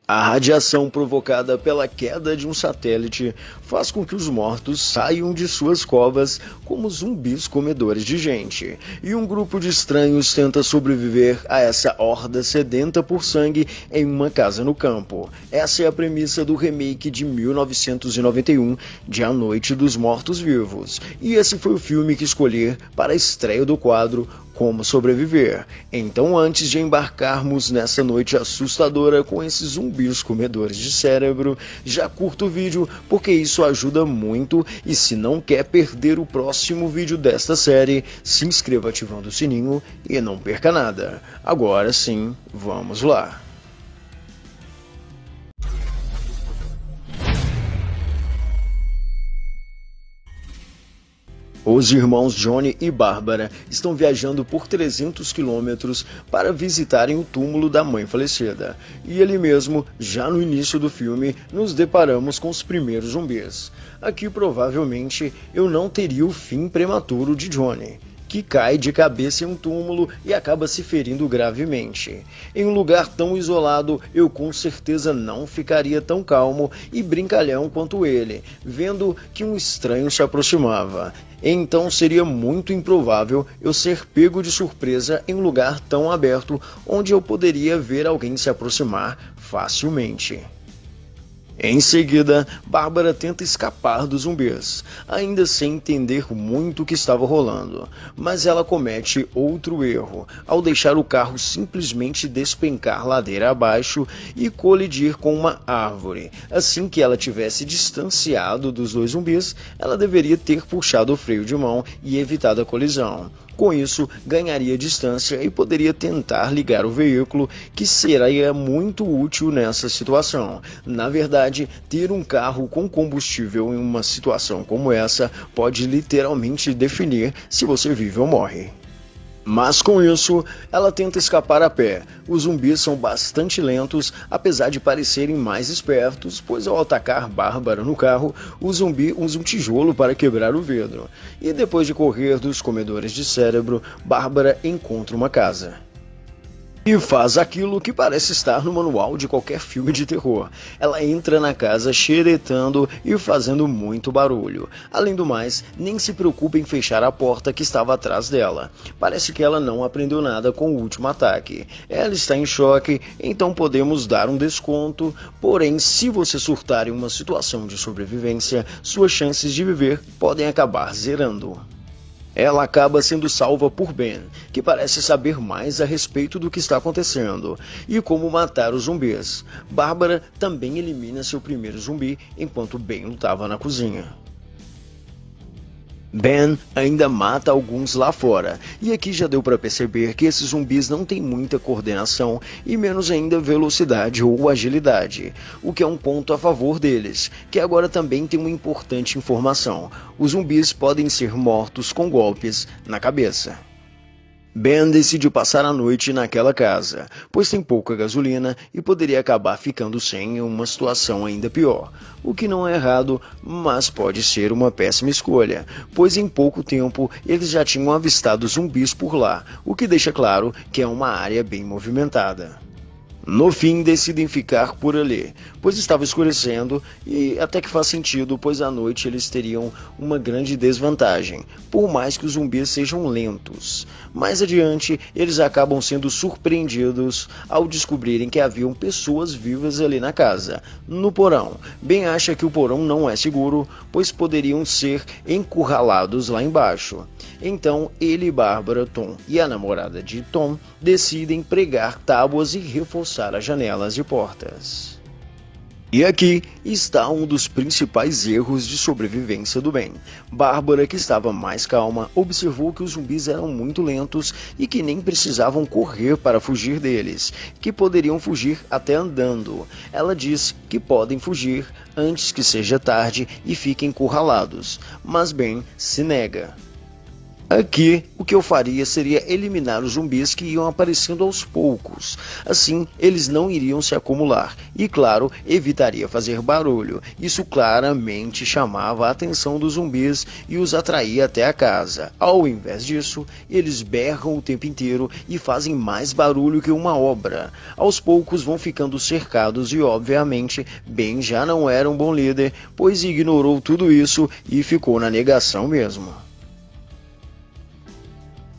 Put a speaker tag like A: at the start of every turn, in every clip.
A: A radiação provocada pela queda de um satélite faz com que os mortos saiam de suas covas como zumbis comedores de gente, e um grupo de estranhos tenta sobreviver a essa horda sedenta por sangue em uma casa no campo. Essa é a premissa do remake de 1991 de A Noite dos Mortos-Vivos, e esse foi o filme que escolhi para a estreia do quadro Como Sobreviver. Então, antes de embarcarmos nessa noite assustadora com esses zumbis comedores de cérebro, já curta o vídeo porque isso ajuda muito, e se não quer perder o próximo vídeo desta série, se inscreva ativando o sininho e não perca nada. Agora sim, vamos lá. Os irmãos Johnny e Bárbara estão viajando por 300 quilômetros para visitarem o túmulo da mãe falecida. E ali mesmo, já no início do filme, nos deparamos com os primeiros zumbis. Aqui provavelmente eu não teria o fim prematuro de Johnny, que cai de cabeça em um túmulo e acaba se ferindo gravemente. Em um lugar tão isolado, eu com certeza não ficaria tão calmo e brincalhão quanto ele, vendo que um estranho se aproximava. Então seria muito improvável eu ser pego de surpresa em um lugar tão aberto, onde eu poderia ver alguém se aproximar facilmente. Em seguida, Bárbara tenta escapar dos zumbis, ainda sem entender muito o que estava rolando, mas ela comete outro erro, ao deixar o carro simplesmente despencar ladeira abaixo e colidir com uma árvore. Assim que ela tivesse distanciado dos dois zumbis, ela deveria ter puxado o freio de mão e evitado a colisão. Com isso, ganharia distância e poderia tentar ligar o veículo, que seria muito útil nessa situação. Na verdade, ter um carro com combustível em uma situação como essa pode literalmente definir se você vive ou morre. Mas com isso, ela tenta escapar a pé. Os zumbis são bastante lentos, apesar de parecerem mais espertos, pois ao atacar Bárbara no carro, o zumbi usa um tijolo para quebrar o vidro. E depois de correr dos comedores de cérebro, Bárbara encontra uma casa. E faz aquilo que parece estar no manual de qualquer filme de terror. Ela entra na casa xeretando e fazendo muito barulho. Além do mais, nem se preocupa em fechar a porta que estava atrás dela. Parece que ela não aprendeu nada com o último ataque. Ela está em choque, então podemos dar um desconto. Porém, se você surtar em uma situação de sobrevivência, suas chances de viver podem acabar zerando. Ela acaba sendo salva por Ben, que parece saber mais a respeito do que está acontecendo e como matar os zumbis. Bárbara também elimina seu primeiro zumbi enquanto Ben lutava na cozinha. Ben ainda mata alguns lá fora, e aqui já deu para perceber que esses zumbis não têm muita coordenação e menos ainda velocidade ou agilidade, o que é um ponto a favor deles, que agora também tem uma importante informação: os zumbis podem ser mortos com golpes na cabeça. Ben decide passar a noite naquela casa, pois tem pouca gasolina e poderia acabar ficando sem em uma situação ainda pior. O que não é errado, mas pode ser uma péssima escolha, pois em pouco tempo eles já tinham avistado zumbis por lá, o que deixa claro que é uma área bem movimentada. No fim, decidem ficar por ali, pois estava escurecendo e até que faz sentido, pois à noite eles teriam uma grande desvantagem, por mais que os zumbis sejam lentos. Mais adiante, eles acabam sendo surpreendidos ao descobrirem que haviam pessoas vivas ali na casa, no porão. Ben acha que o porão não é seguro, pois poderiam ser encurralados lá embaixo. Então, ele, Bárbara, Tom e a namorada de Tom decidem pregar tábuas e reforçar as janelas e portas. E aqui está um dos principais erros de sobrevivência do Ben. Bárbara, que estava mais calma, observou que os zumbis eram muito lentos e que nem precisavam correr para fugir deles, que poderiam fugir até andando. Ela diz que podem fugir antes que seja tarde e fiquem encurralados, mas Ben se nega. Aqui, o que eu faria seria eliminar os zumbis que iam aparecendo aos poucos. Assim, eles não iriam se acumular. E, claro, evitaria fazer barulho. Isso claramente chamava a atenção dos zumbis e os atraía até a casa. Ao invés disso, eles berram o tempo inteiro e fazem mais barulho que uma obra. Aos poucos vão ficando cercados e, obviamente, Ben já não era um bom líder, pois ignorou tudo isso e ficou na negação mesmo.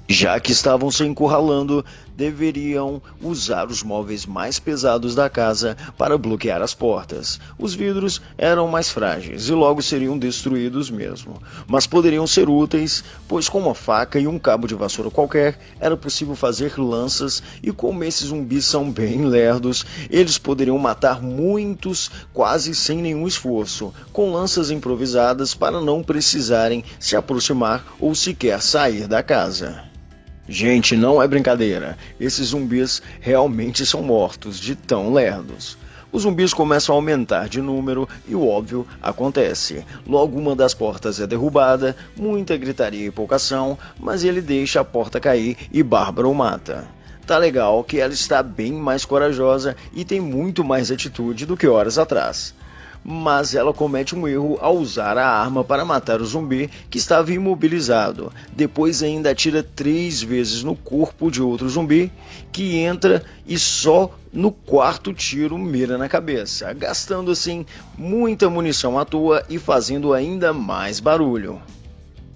A: Já que estavam se encurralando, deveriam usar os móveis mais pesados da casa para bloquear as portas. Os vidros eram mais frágeis e logo seriam destruídos mesmo, mas poderiam ser úteis, pois com uma faca e um cabo de vassoura qualquer, era possível fazer lanças e como esses zumbis são bem lerdos, eles poderiam matar muitos quase sem nenhum esforço, com lanças improvisadas para não precisarem se aproximar ou sequer sair da casa. Gente, não é brincadeira, esses zumbis realmente são mortos de tão lerdos. Os zumbis começam a aumentar de número e o óbvio acontece. Logo uma das portas é derrubada, muita gritaria e pouca ação, mas ele deixa a porta cair e Bárbara o mata. Tá legal que ela está bem mais corajosa e tem muito mais atitude do que horas atrás. Mas ela comete um erro ao usar a arma para matar o zumbi que estava imobilizado. Depois ainda atira 3 vezes no corpo de outro zumbi que entra e só no 4º tiro mira na cabeça, gastando assim muita munição à toa e fazendo ainda mais barulho.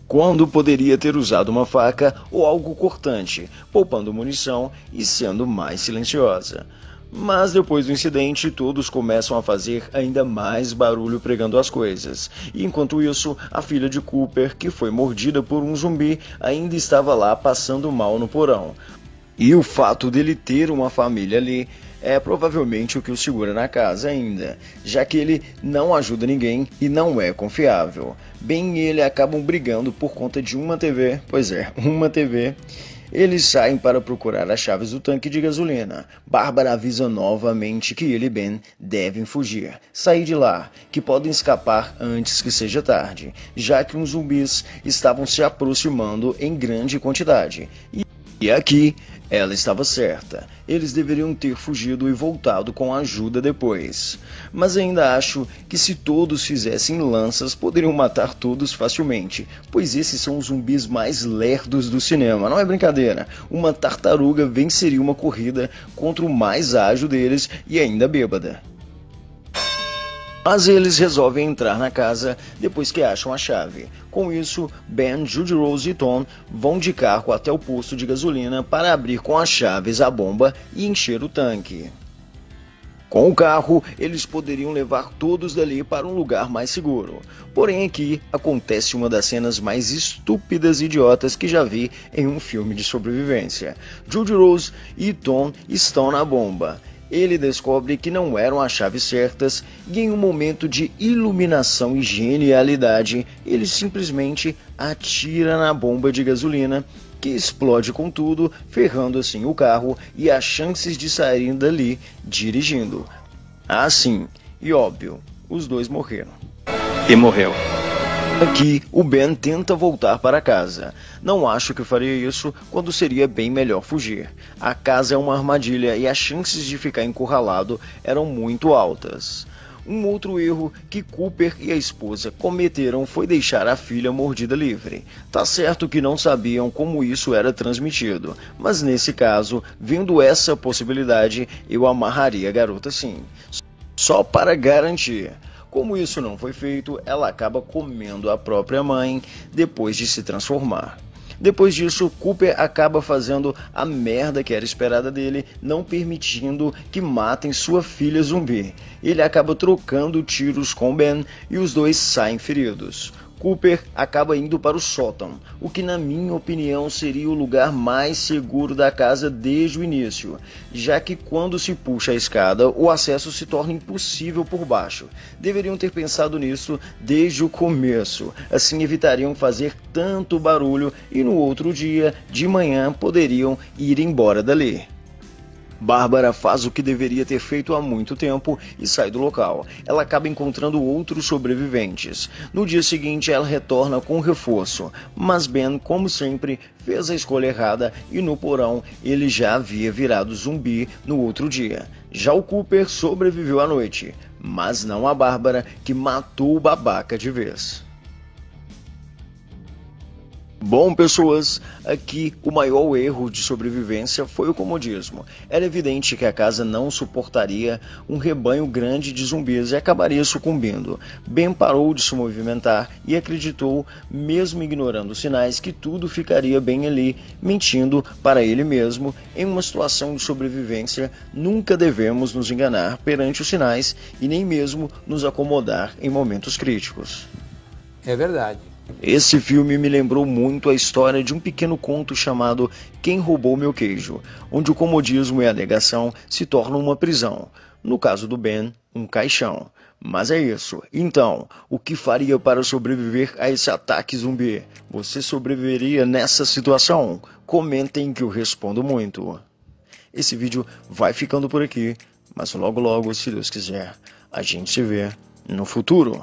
A: Quando poderia ter usado uma faca ou algo cortante, poupando munição e sendo mais silenciosa. Mas depois do incidente, todos começam a fazer ainda mais barulho pregando as coisas. E enquanto isso, a filha de Cooper, que foi mordida por um zumbi, ainda estava lá passando mal no porão. E o fato dele ter uma família ali é provavelmente o que o segura na casa ainda, já que ele não ajuda ninguém e não é confiável. Ben e ele acabam brigando por conta de uma TV, pois é, uma TV. Eles saem para procurar as chaves do tanque de gasolina. Bárbara avisa novamente que ele e Ben devem fugir, sair de lá, que podem escapar antes que seja tarde, já que os zumbis estavam se aproximando em grande quantidade. E aqui, ela estava certa. Eles deveriam ter fugido e voltado com ajuda depois. Mas ainda acho que se todos fizessem lanças, poderiam matar todos facilmente, pois esses são os zumbis mais lerdos do cinema, não é brincadeira. Uma tartaruga venceria uma corrida contra o mais ágil deles e ainda bêbada. Mas eles resolvem entrar na casa depois que acham a chave. Com isso, Ben, Judy Rose e Tom vão de carro até o posto de gasolina para abrir com as chaves a bomba e encher o tanque. Com o carro, eles poderiam levar todos dali para um lugar mais seguro. Porém aqui acontece uma das cenas mais estúpidas e idiotas que já vi em um filme de sobrevivência. Judy Rose e Tom estão na bomba. Ele descobre que não eram as chaves certas e em um momento de iluminação e genialidade, ele simplesmente atira na bomba de gasolina, que explode com tudo, ferrando assim o carro e as chances de saírem dali dirigindo. Assim, e óbvio, os dois morreram.
B: E morreu.
A: Aqui, o Ben tenta voltar para casa. Não acho que faria isso quando seria bem melhor fugir. A casa é uma armadilha e as chances de ficar encurralado eram muito altas. Um outro erro que Cooper e a esposa cometeram foi deixar a filha mordida livre. Tá certo que não sabiam como isso era transmitido, mas nesse caso, vendo essa possibilidade, eu amarraria a garota sim. Só para garantir. Como isso não foi feito, ela acaba comendo a própria mãe depois de se transformar. Depois disso, Cooper acaba fazendo a merda que era esperada dele, não permitindo que matem sua filha zumbi. Ele acaba trocando tiros com Ben e os dois saem feridos. Cooper acaba indo para o sótão, o que na minha opinião seria o lugar mais seguro da casa desde o início, já que quando se puxa a escada, o acesso se torna impossível por baixo. Deveriam ter pensado nisso desde o começo, assim evitariam fazer tanto barulho e no outro dia, de manhã, poderiam ir embora dali. Bárbara faz o que deveria ter feito há muito tempo e sai do local. Ela acaba encontrando outros sobreviventes. No dia seguinte, ela retorna com um reforço, mas Ben, como sempre, fez a escolha errada e no porão ele já havia virado zumbi no outro dia. Já o Cooper sobreviveu à noite, mas não a Bárbara, que matou o babaca de vez. Bom, pessoas, aqui o maior erro de sobrevivência foi o comodismo. Era evidente que a casa não suportaria um rebanho grande de zumbis e acabaria sucumbindo. Ben parou de se movimentar e acreditou, mesmo ignorando os sinais, que tudo ficaria bem ali, mentindo para ele mesmo. Em uma situação de sobrevivência, nunca devemos nos enganar perante os sinais e nem mesmo nos acomodar em momentos críticos.
B: É verdade.
A: Esse filme me lembrou muito a história de um pequeno conto chamado Quem Roubou Meu Queijo, onde o comodismo e a negação se tornam uma prisão. No caso do Ben, um caixão. Mas é isso. Então, o que faria para sobreviver a esse ataque zumbi? Você sobreviveria nessa situação? Comentem que eu respondo muito. Esse vídeo vai ficando por aqui, mas logo logo, se Deus quiser, a gente se vê no futuro.